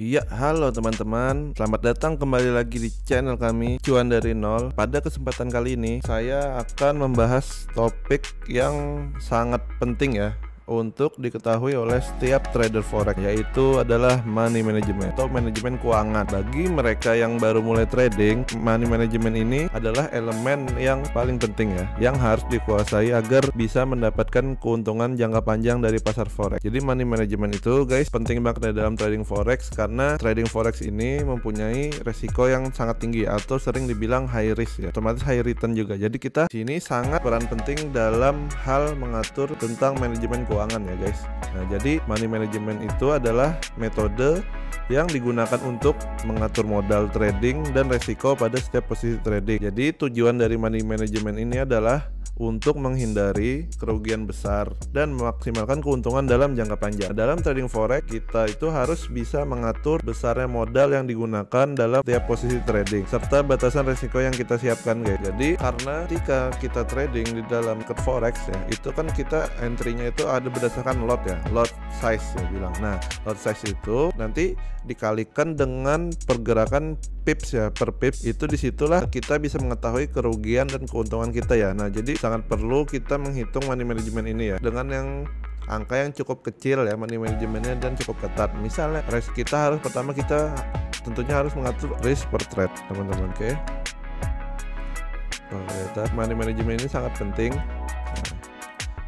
Ya, halo teman-teman. Selamat datang kembali lagi di channel kami Cuan dari Nol. Pada kesempatan kali ini saya akan membahas topik yang sangat penting ya untuk diketahui oleh setiap trader forex, yaitu adalah money management atau manajemen keuangan. Bagi mereka yang baru mulai trading, money management ini adalah elemen yang paling penting ya, yang harus dikuasai agar bisa mendapatkan keuntungan jangka panjang dari pasar forex. Jadi money management itu guys penting banget dalam trading forex, karena trading forex ini mempunyai resiko yang sangat tinggi atau sering dibilang high risk ya, otomatis high return juga. Jadi kita sini sangat peran penting dalam hal mengatur tentang manajemen keuangan ya guys. Nah, jadi money management itu adalah metode yang digunakan untuk mengatur modal trading dan resiko pada setiap posisi trading. Jadi tujuan dari money management ini adalah untuk menghindari kerugian besar dan memaksimalkan keuntungan dalam jangka panjang. Dalam trading forex kita itu harus bisa mengatur besarnya modal yang digunakan dalam setiap posisi trading serta batasan resiko yang kita siapkan guys. Jadi karena ketika kita trading di dalam market forex ya, itu kan kita entry-nya itu ada berdasarkan lot ya, lot size ya bilang. Nah, lot size itu nanti dikalikan dengan pergerakan pips ya, per pips itu disitulah kita bisa mengetahui kerugian dan keuntungan kita ya. Nah, jadi sangat perlu kita menghitung money management ini ya dengan yang angka yang cukup kecil ya money managementnya dan cukup ketat. Misalnya risk kita harus pertama kita tentunya harus mengatur risk per trade teman-teman. Oke. Money management ini sangat penting.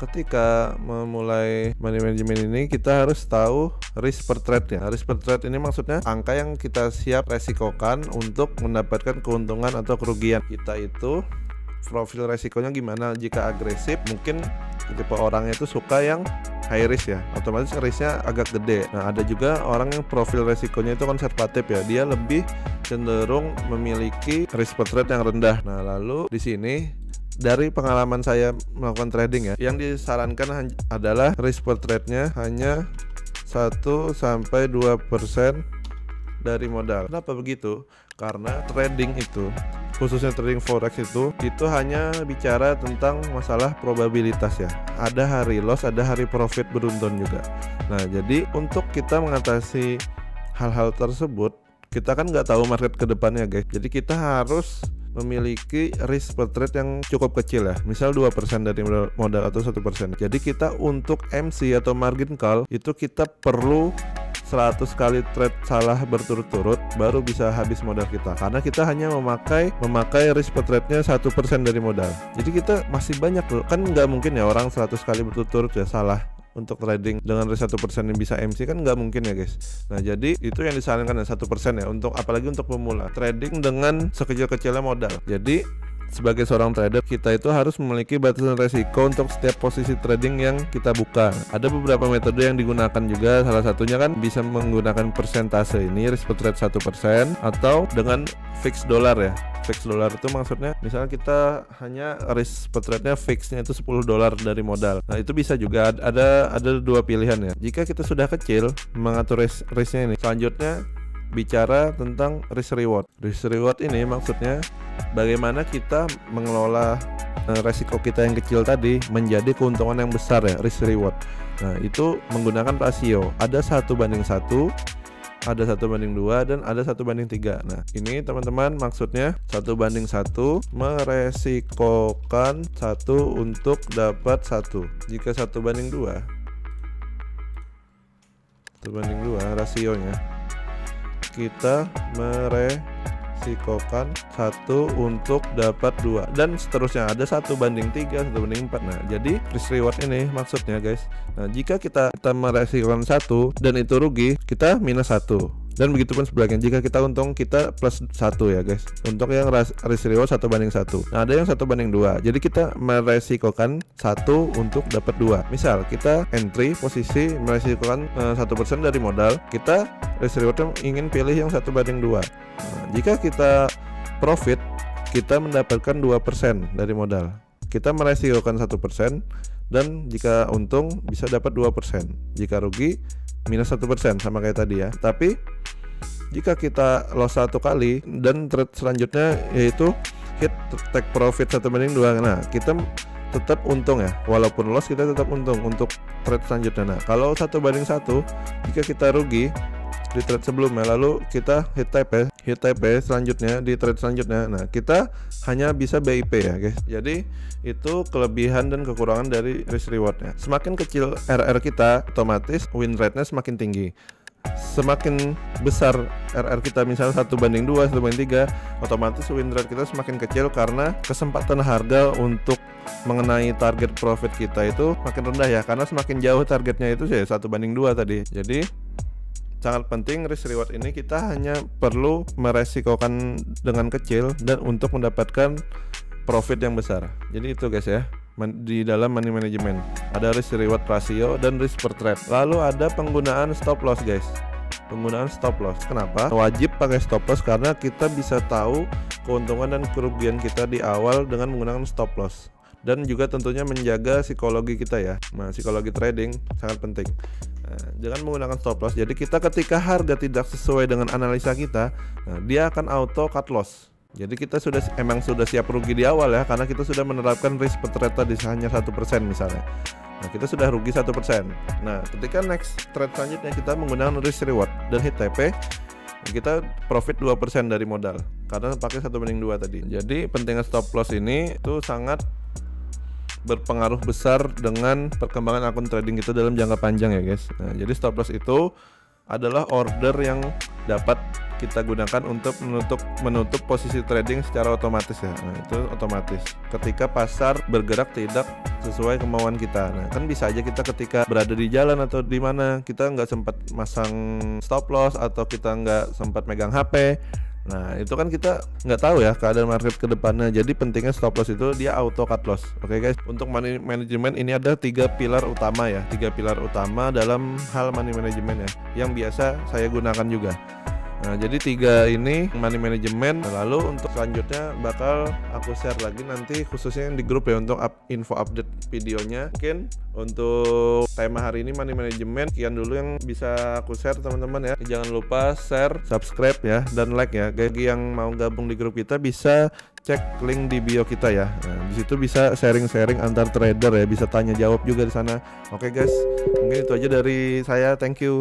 Ketika memulai money management ini kita harus tahu risk per trade ya. Risk per trade ini maksudnya angka yang kita siap resikokan untuk mendapatkan keuntungan atau kerugian. Kita itu profil resikonya gimana. Jika agresif mungkin tipe orangnya itu suka yang high risk ya, otomatis risknya agak gede. Nah, ada juga orang yang profil resikonya itu konservatif ya, dia lebih cenderung memiliki risk per trade yang rendah. Nah, lalu di sini dari pengalaman saya melakukan trading ya, yang disarankan adalah risk per trade-nya hanya 1-2% dari modal. Kenapa begitu? Karena trading itu, khususnya trading forex itu hanya bicara tentang masalah probabilitas ya. Ada hari loss, ada hari profit beruntun juga. Nah, jadi untuk kita mengatasi hal-hal tersebut, kita kan nggak tahu market ke depannya guys. Jadi kita harus memiliki risk per trade yang cukup kecil ya, misal 2% dari modal atau 1%. Jadi kita untuk MC atau margin call itu kita perlu 100 kali trade salah berturut-turut baru bisa habis modal kita, karena kita hanya memakai risk per trade-nya 1% dari modal. Jadi kita masih banyak loh, kan nggak mungkin ya orang 100 kali berturut-turut ya salah untuk trading dengan risk 1% yang bisa MC, kan nggak mungkin ya guys. Nah, jadi itu yang disarankan ya 1% ya, untuk apalagi untuk pemula trading dengan sekecil-kecilnya modal. Jadi sebagai seorang trader kita itu harus memiliki batasan resiko untuk setiap posisi trading yang kita buka. Ada beberapa metode yang digunakan juga, salah satunya kan bisa menggunakan persentase ini, risk per trade 1%, atau dengan fix dollar ya. Fix dollar itu maksudnya misalnya kita hanya risk per trade-nya fixnya itu $10 dari modal. Nah, itu bisa juga, ada dua pilihan ya. Jika kita sudah kecil mengatur risknya ini, selanjutnya bicara tentang risk reward. Risk reward ini maksudnya bagaimana kita mengelola resiko kita yang kecil tadi menjadi keuntungan yang besar ya, risk reward. Nah, itu menggunakan rasio, ada 1:1, ada 1:2, dan ada 1:3. Nah, ini teman-teman maksudnya 1:1 meresikokan 1 untuk dapat 1. Jika 1:2 rasionya, kita meresikokan 1 untuk dapat 2, dan seterusnya, ada 1:3, 1:4. Nah, jadi risk reward ini maksudnya guys. Nah, jika kita meresikokan 1 dan itu rugi, kita minus 1. Dan begitu pun sebaliknya, jika kita untung kita plus 1 ya guys. Untuk yang risk reward 1:1. Nah, ada yang 1:2. Jadi kita meresikokan 1 untuk dapat 2. Misal kita entry posisi meresikokan 1% dari modal, kita risk rewardnya ingin pilih yang 1:2. Nah, jika kita profit, kita mendapatkan 2% dari modal. Kita meresikokan 1%, dan jika untung bisa dapat 2%. Jika rugi minus 1%, sama kayak tadi ya. Tapi jika kita loss 1 kali dan trade selanjutnya yaitu hit take profit 1:2, nah kita tetap untung ya, walaupun loss kita tetap untung untuk trade selanjutnya. Nah, kalau 1:1, jika kita rugi di trade sebelumnya, lalu kita hit TP selanjutnya di trade selanjutnya. Nah, kita hanya bisa BIP ya guys. Jadi itu kelebihan dan kekurangan dari risk rewardnya. Semakin kecil RR kita, otomatis win rate-nya semakin tinggi. Semakin besar RR kita, misalnya 1/2, 1/3, otomatis win rate kita semakin kecil karena kesempatan harga untuk mengenai target profit kita itu makin rendah ya, karena semakin jauh targetnya itu ya 1/2 tadi. Jadi sangat penting risk reward ini, kita hanya perlu meresikokan dengan kecil dan untuk mendapatkan profit yang besar. Jadi itu guys ya, di dalam money management ada risk reward ratio dan risk per trade. Lalu ada penggunaan stop loss guys. Penggunaan stop loss, kenapa wajib pakai stop loss? Karena kita bisa tahu keuntungan dan kerugian kita di awal dengan menggunakan stop loss, dan juga tentunya menjaga psikologi kita ya. Nah, psikologi trading sangat penting. Nah, dengan menggunakan stop loss, jadi kita ketika harga tidak sesuai dengan analisa kita, nah, dia akan auto cut loss. Jadi kita sudah siap rugi di awal ya, karena kita sudah menerapkan risk per trade tadi hanya 1% misalnya. Nah, kita sudah rugi 1%. Nah, ketika next trade selanjutnya kita menggunakan risk reward dan hit TP, kita profit 2% dari modal karena pakai 1/2 tadi. Jadi pentingnya stop loss ini itu sangat berpengaruh besar dengan perkembangan akun trading kita dalam jangka panjang ya guys. Nah, jadi stop loss itu adalah order yang dapat kita gunakan untuk menutup posisi trading secara otomatis ya. Nah, itu otomatis ketika pasar bergerak tidak sesuai kemauan kita. Nah, kan bisa aja kita ketika berada di jalan atau di mana kita nggak sempat masang stop loss atau kita nggak sempat megang HP. Nah, itu kan kita nggak tahu ya keadaan market ke depannya. Jadi pentingnya stop loss itu dia auto cut loss. Oke guys, untuk money management ini ada 3 pilar utama ya. 3 pilar utama dalam hal money management ya, yang biasa saya gunakan juga. Nah, jadi 3 ini money management. Lalu untuk selanjutnya bakal aku share lagi nanti khususnya yang di grup ya, untuk info update videonya. Mungkin untuk tema hari ini money management sekian dulu yang bisa aku share teman-teman ya. Jangan lupa share, subscribe ya, dan like ya. Bagi yang mau gabung di grup kita bisa cek link di bio kita ya. Nah, di situ bisa sharing-sharing antar trader ya, bisa tanya jawab juga di sana. Oke guys, mungkin itu aja dari saya. Thank you.